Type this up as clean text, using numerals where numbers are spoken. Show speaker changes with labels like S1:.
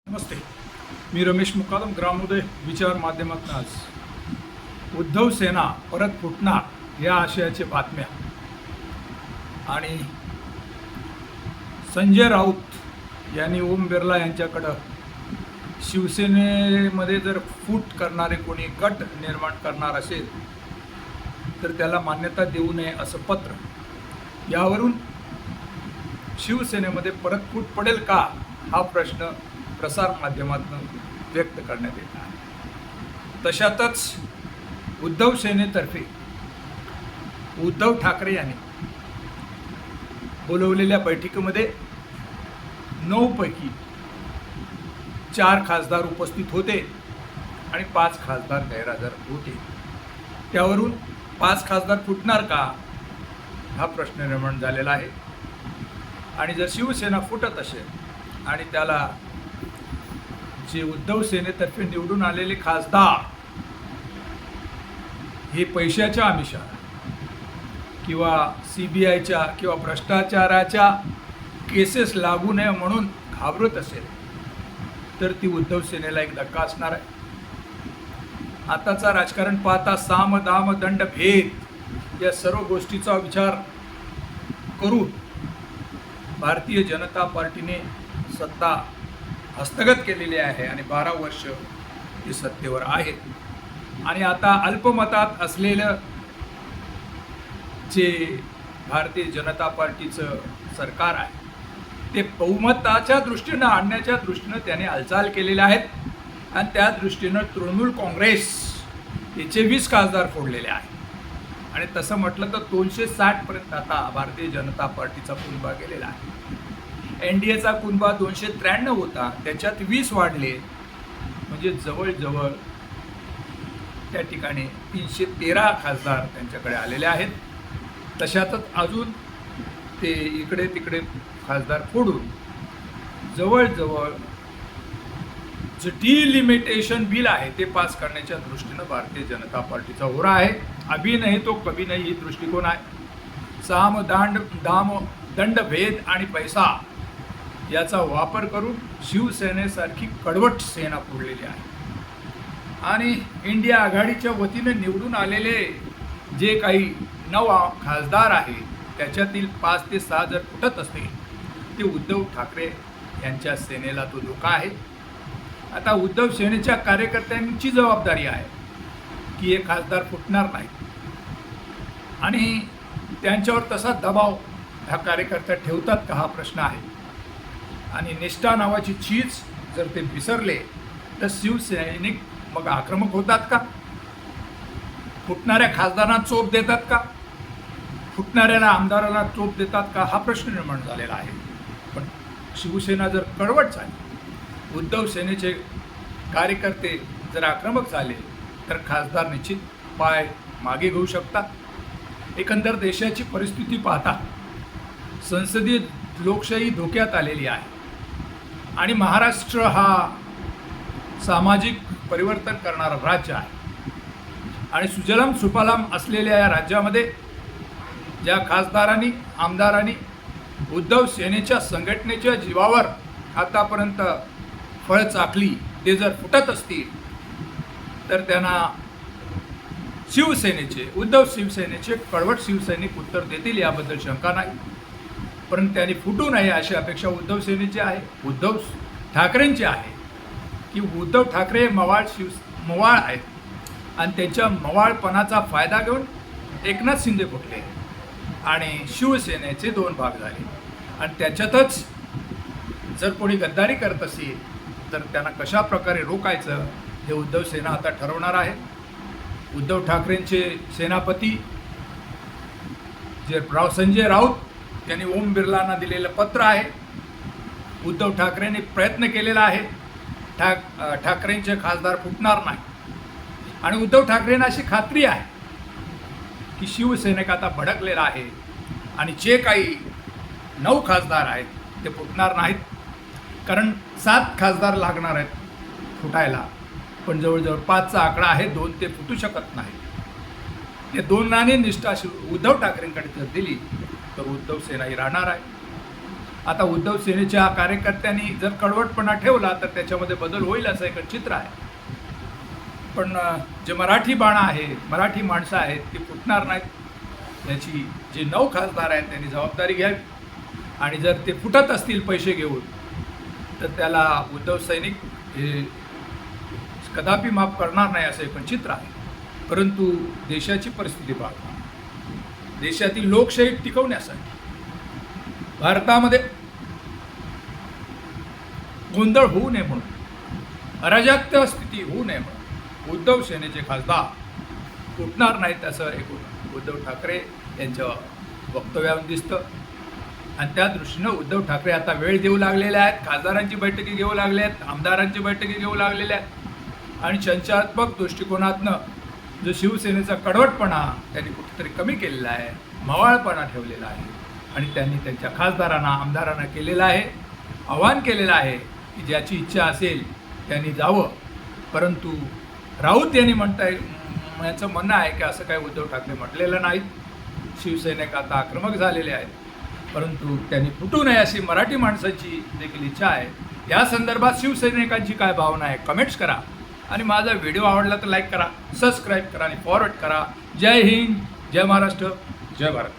S1: नमस्ते, मी रमेश मुकादम, ग्रामोदय विचार माध्यमातून आज उद्धव सेना परत फुटणार या आशयाच्या बातम्या आणि संजय राऊत यांनी ओम बिर्ला यांच्याकडं शिवसेनेमध्ये जर फूट करणारे कोणी गट निर्माण करणार असेल तर त्याला मान्यता देऊ नये असं पत्र. यावरून शिवसेनेमध्ये परत फूट पडेल का हा प्रश्न प्रसार माध्यमातून व्यक्त करण्यात येत आहे. तशातच उद्धव सेनेतर्फे उद्धव ठाकरे यांनी बोलवलेल्या बैठकीमध्ये 9 पैकी 4 खासदार उपस्थित होते आणि 5 खासदार गैरहजर होते. त्यावरून 5 खासदार फुटणार का हा प्रश्न निर्माण झालेला आहे. आणि जर शिवसेना फुटत असेल आणि त्याला जे उद्धव सेनेतर्फे निवडून आलेले खासदार हे पैशाच्या आमिषाला किंवा CBIच्या किंवा भ्रष्टाचाराच्या केसेस लागू नये म्हणून घाबरत असेल तर ती उद्धव सेनेला एक धक्का असणार आहे. आताचा राजकारण पाहता साम दाम दंड भेद या सर्व गोष्टीचा विचार करून भारतीय जनता पार्टीने सत्ता हस्तगत केलेली आहे आणि 12 वर्ष ते सत्तेवर आहेत. आणि आता अल्पमतात असलेलं जे भारतीय जनता पार्टीचं सरकार आहे ते बहुमताच्या दृष्टीनं आणण्याच्या दृष्टीनं त्याने हालचाल केलेल्या आहेत आणि त्या दृष्टीनं तृणमूल काँग्रेस याचे 20 खासदार फोडलेले आहेत. आणि तसं म्हटलं तर 260 पर्यंत आता भारतीय जनता पार्टीचा कुनबा गेलेला आहे. NDAचा कुनबा 293 होता, त्याच्यात 20 वाढले, म्हणजे जवळजवळ त्या ठिकाणी 313 खासदार त्यांच्याकडे आलेले आहेत. तशातच अजून ते इकडे तिकडे खासदार फोडून जवळजवळ जे डिलिमिटेशन बिल आहे ते पास करण्याच्या दृष्टीनं भारतीय जनता पार्टीचा होरा आहे. अभी नाही तो कभी नाही ही दृष्टिकोन आहे. साम दाम दंड भेद आणि पैसा याचा वापर करून शिवसेनेसारखी कडवट सेना फोडलेली आहे. आणि इंडिया आघाडीच्या वतीने निवडून आलेले जे काही 9 खासदार आहेत त्याच्यातील 5 ते 6 जर फुटत असतील ते उद्धव ठाकरे यांच्या सेनेला तो धोका आहे. आता उद्धव सेनेच्या कार्यकर्त्यांची जबाबदारी आहे की हे खासदार फुटणार नाही आणि त्यांच्यावर तसा दबाव ह्या कार्यकर्त्या ठेवतात का हा प्रश्न आहे. आणि निष्ठा नावाची चीज जर ते विसरले तर शिवसैनिक मग आक्रमक होतात का, फुटणाऱ्या खासदारांना चोप देतात का, फुटणाऱ्याला आमदाराला चोप देतात का हा प्रश्न निर्माण झालेला आहे. पण शिवसेना जर कडवट झाली, उद्धव सेनेचे कार्यकर्ते जर आक्रमक झाले तर खासदार निश्चित पाय मागे घेऊ शकतात. एकंदर देशाची परिस्थिती पाहता संसदीय लोकशाही धोक्यात आलेली आहे आणि महाराष्ट्र हा सामाजिक परिवर्तन करणारा राज्य आहे. आणि सुजलाम सुफलाम असलेल्या या राज्यामध्ये ज्या खासदारांनी आमदारांनी उद्धव सेनेच्या संघटनेच्या जीवावर आतापर्यंत फळ चाकली ते जर फुटत असतील तर त्यांना उद्धव शिवसेनेचे कडवट शिवसैनिक उत्तर देतील याबद्दल शंका नाही. परंतु त्यांनी फुटू नये अशी अपेक्षा उद्धव सेनेची आहे, उद्धव ठाकरेंची आहे की उद्धव ठाकरे मवाळ आहेत आणि त्यांच्या मवाळपणाचा फायदा घेऊन एकनाथ शिंदे फुटले आणि शिवसेनेचे 2 भाग झाले. आणि त्याच्यातच जर कोणी गद्दारी करत असेल तर त्यांना कशा प्रकारे रोखायचं हे उद्धव सेना आता ठरवणार आहे. उद्धव ठाकरेंचे सेनापती जे संजय राऊत यांनी ओम बिर्लांना दिलेलं पत्र आहे. उद्धव ठाकरेंनी प्रयत्न केलेला आहे. ठाकरेंचे खासदार फुटणार नाही आणि उद्धव ठाकरेंना अशी खात्री आहे की शिवसेनेक आता भडकलेला आहे आणि जे काही 9 खासदार आहेत ते फुटणार नाहीत. कारण 7 खासदार लागणार आहेत फुटायला, पण जवळजवळ 5चा आकडा आहे, 2 ते फुटू शकत नाही. हे 2 निष्ठा उद्धव ठाकरेंकडे जर दिली तर उद्धव सेना ही राहणार आहे. आता उद्धव सेनेच्या कार्यकर्त्यांनी जर कडवटपणा ठेवला तर त्याच्यामध्ये बदल होईल असं एक चित्र आहे. पण जे मराठी बाणा आहे, मराठी माणसं आहेत ती फुटणार नाहीत. याची जे 9 खासदार आहेत त्यांनी जबाबदारी घ्यावी. आणि जर ते फुटत असतील पैसे घेऊन तर त्याला उद्धव सैनिक हे कदापि माफ करणार नाही असं एक चित्र आहे. परंतु देशाची परिस्थिती पाहता, देशातील लोकशाही टिकवण्यासाठी भारतामध्ये गोंधळ होऊ नये म्हणून, अराजकता स्थिती होऊ नये म्हणून उद्धव सेनेचे खासदार फुटणार नाहीत असं एक उद्धव ठाकरे यांच्या वक्तव्यावरून दिसतं. आणि त्या दृष्टीनं उद्धव ठाकरे आता वेळ देऊ लागलेले आहेत, खासदारांची बैठकी घेऊ लागले आहेत, आमदारांची बैठकी घेऊ लागलेल्या आहेत. आणि संचारात्मक दृष्टिकोनातनं जो शिवसेनेचा कडवटपणा त्यांनी कुठेतरी कमी केलेला आहे, मवाळपणा ठेवलेला आहे आणि त्यांनी त्यांच्या खासदारांना आमदारांना केलेलं आहे, आवाहन केलेलं आहे की ज्याची इच्छा असेल त्यांनी जावं. परंतु राऊत यांनी यांचं म्हणणं आहे की असं काही उद्धव ठाकरे म्हटलेलं नाहीत. शिवसैनिक आता आक्रमक झालेले आहेत, परंतु त्यांनी फुटू नये अशी मराठी माणसाची देखील इच्छा आहे. या संदर्भात शिवसैनिकांची काय भावना आहे कमेंट्स करा आणि माझा व्हिडिओ आवडला तर लाईक करा, सबस्क्राईब करा आणि फॉरवर्ड करा. जय हिंद, जय महाराष्ट्र, जय भारत.